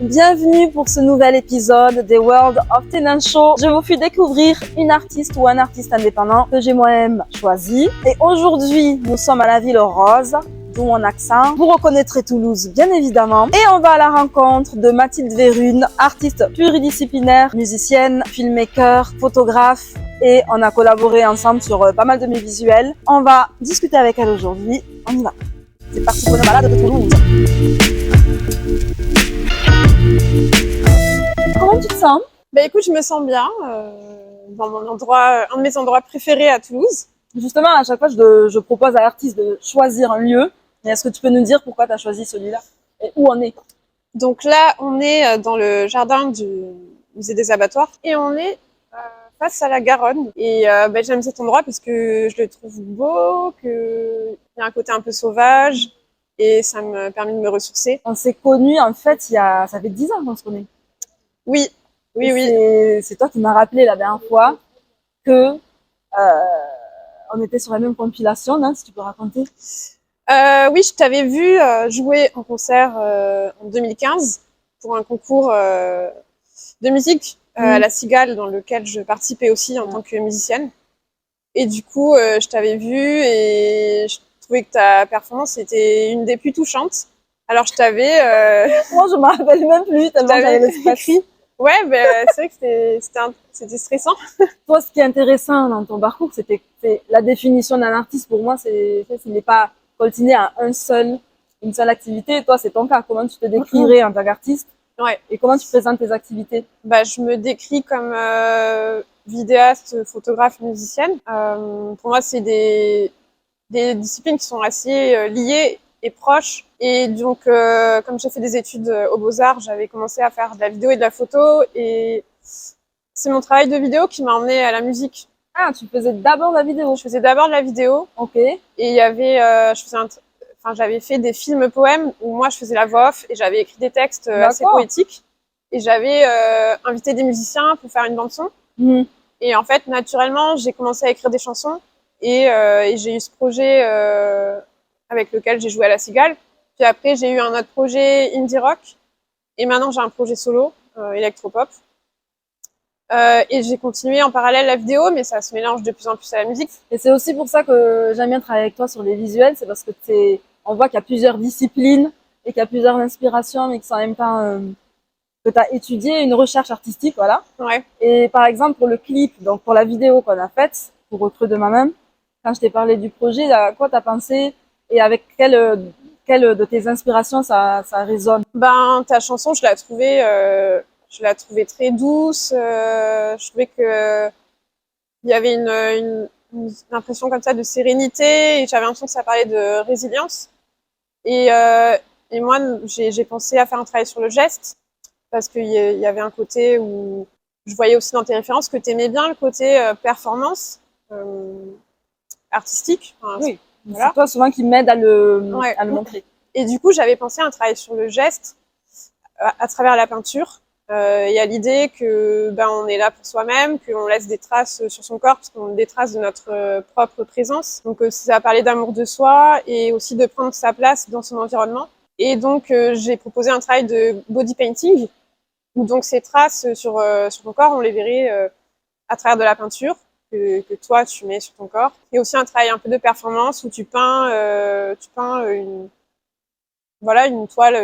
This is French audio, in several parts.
Bienvenue pour ce nouvel épisode des World of Talent Show. Je vous fais découvrir une artiste ou un artiste indépendant que j'ai moi-même choisi. Et aujourd'hui, nous sommes à la Ville Rose, d'où mon accent. Vous reconnaîtrez Toulouse, bien évidemment. Et on va à la rencontre de Mathilde Verrune, artiste pluridisciplinaire, musicienne, filmmaker, photographe. Et on a collaboré ensemble sur pas mal de mes visuels. On va discuter avec elle aujourd'hui. On y va. C'est parti pour une balade de Toulouse. Comment tu te sens? Bah écoute, je me sens bien dans mon endroit, un de mes endroits préférés à Toulouse. Justement, à chaque fois, je propose à l'artiste de choisir un lieu. Et est-ce que tu peux nous dire pourquoi tu as choisi celui-là et où on est? Donc là, on est dans le jardin du musée des abattoirs et on est face à la Garonne. Et j'aime cet endroit parce que je le trouve beau, qu'il y a un côté un peu sauvage et ça me permet de me ressourcer. On s'est connus, en fait, ça fait 10 ans qu'on se connaît. Oui. C'est toi qui m'as rappelé la dernière fois que on était sur la même compilation, non, si tu peux raconter. Oui, je t'avais vu jouer en concert en 2015 pour un concours de musique à la Cigale dans lequel je participais aussi en tant que musicienne. Et du coup, je t'avais vu et je trouvais que ta performance était une des plus touchantes. Alors je t'avais... Moi, je me rappelle même plus tellement j'avais l'esprit. Ouais, c'est vrai que c'était stressant. Toi, ce qui est intéressant dans ton parcours, c'est la définition d'un artiste. Pour moi, ce n'est pas coltiné à une seule activité. Toi, c'est ton cas. Comment tu te décrirais en tant qu'artiste? Ouais. Et comment tu présentes tes activités? Je me décris comme vidéaste, photographe, musicienne. Pour moi, c'est des disciplines qui sont assez liées et proches. Et donc, comme j'ai fait des études aux Beaux-Arts, j'avais commencé à faire de la vidéo et de la photo. Et c'est mon travail de vidéo qui m'a emmenée à la musique. Ah, tu faisais d'abord de la vidéo? Je faisais d'abord de la vidéo. Ok. Et il y avait, j'avais fait des films poèmes où moi je faisais la voix off et j'avais écrit des textes assez poétiques. Et j'avais invité des musiciens pour faire une bande son. Et en fait, naturellement, j'ai commencé à écrire des chansons et j'ai eu ce projet avec lequel j'ai joué à la Cigale. Puis après, j'ai eu un autre projet indie rock et maintenant j'ai un projet solo électropop. Et j'ai continué en parallèle la vidéo, mais ça se mélange de plus en plus à la musique. Et c'est aussi pour ça que j'aime bien travailler avec toi sur les visuels, c'est parce que on voit qu'il y a plusieurs disciplines et qu'il y a plusieurs inspirations, mais que c'est en même temps que tu as étudié une recherche artistique, voilà. Ouais. Et par exemple, pour le clip, donc pour la vidéo qu'on a faite, pour Au creux de ma main, quand je t'ai parlé du projet, à quoi tu as pensé et avec quelle de tes inspirations ça résonne? Ta chanson, je la trouvais très douce. Je trouvais que il y avait une impression comme ça de sérénité et j'avais l'impression que ça parlait de résilience. Et moi, j'ai pensé à faire un travail sur le geste parce qu'il y avait un côté où je voyais aussi dans tes références que tu aimais bien le côté performance artistique. Enfin, oui, voilà. C'est toi souvent qui m'aide à le montrer. Et du coup, j'avais pensé à un travail sur le geste à travers la peinture. Il y a l'idée que on est là pour soi-même, qu'on laisse des traces sur son corps, parce qu'on a des traces de notre propre présence. Donc ça a parlé d'amour de soi et aussi de prendre sa place dans son environnement. Et donc j'ai proposé un travail de body painting, où donc ces traces sur ton corps, on les verrait à travers de la peinture que toi tu mets sur ton corps. Et aussi un travail un peu de performance où tu peins une toile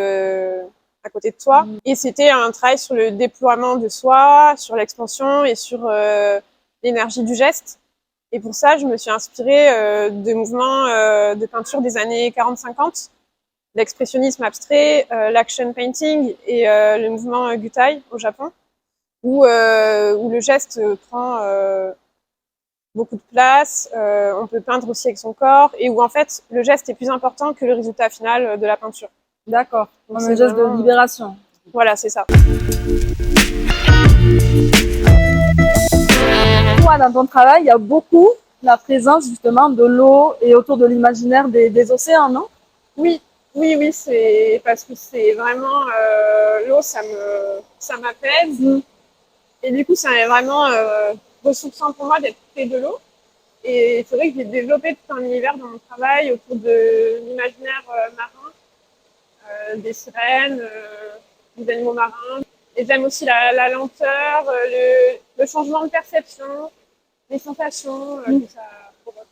à côté de toi. Et c'était un travail sur le déploiement de soi, sur l'expansion et sur l'énergie du geste. Et pour ça, je me suis inspirée de mouvements de peinture des années 40-50, l'expressionnisme abstrait, l'action painting et le mouvement Gutai au Japon, où le geste prend beaucoup de place, on peut peindre aussi avec son corps, et où en fait le geste est plus important que le résultat final de la peinture. D'accord, comme un geste de libération. Voilà, c'est ça. Toi, dans ton travail, il y a beaucoup la présence justement de l'eau et autour de l'imaginaire des océans, non? Oui, c'est parce que c'est vraiment l'eau, ça m'apaise. Et du coup, c'est vraiment ressourçant pour moi d'être près de l'eau. Et c'est vrai que j'ai développé tout un univers dans mon travail autour de l'imaginaire marin, des sirènes, des animaux marins. Et j'aime aussi la lenteur, le changement de perception, les sensations que ça provoque.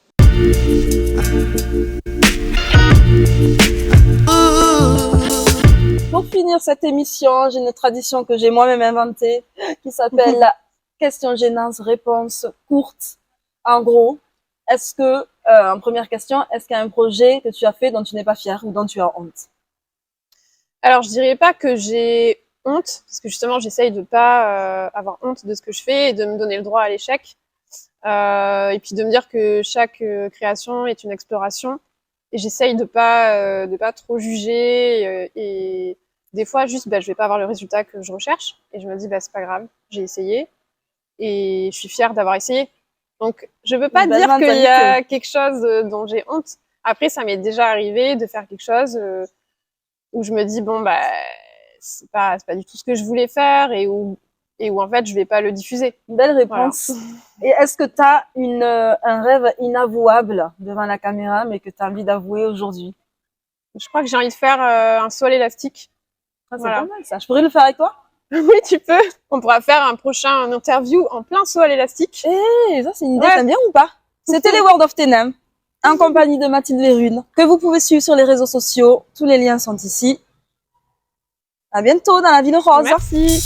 Pour finir cette émission, j'ai une tradition que j'ai moi-même inventée qui s'appelle la question gênance réponse courte. En gros, est-ce que, en première question, est-ce qu'il y a un projet que tu as fait dont tu n'es pas fière ou dont tu as honte? Alors, je dirais pas que j'ai honte, parce que justement, j'essaye de pas avoir honte de ce que je fais et de me donner le droit à l'échec. Et puis de me dire que chaque création est une exploration. Et j'essaye de pas trop juger. Et des fois, juste, je vais pas avoir le résultat que je recherche. Et je me dis, c'est pas grave, j'ai essayé. Et je suis fière d'avoir essayé. Donc, je veux pas dire qu'il y a quelque chose dont j'ai honte. Après, ça m'est déjà arrivé de faire quelque chose où je me dis c'est pas du tout ce que je voulais faire et où en fait je vais pas le diffuser. Belle réponse. Voilà. Et est-ce que tu as un rêve inavouable devant la caméra mais que tu as envie d'avouer aujourd'hui? Je crois que j'ai envie de faire un saut à l'élastique. Ah, c'est pas mal ça. Je pourrais le faire avec toi? Oui, tu peux. On pourra faire un prochain interview en plein saut à l'élastique. Ça c'est une idée, t'aimes bien ou pas? C'était les World of Tenem, en compagnie de Mathilde Verune, que vous pouvez suivre sur les réseaux sociaux. Tous les liens sont ici. À bientôt dans la Ville Rose. Merci.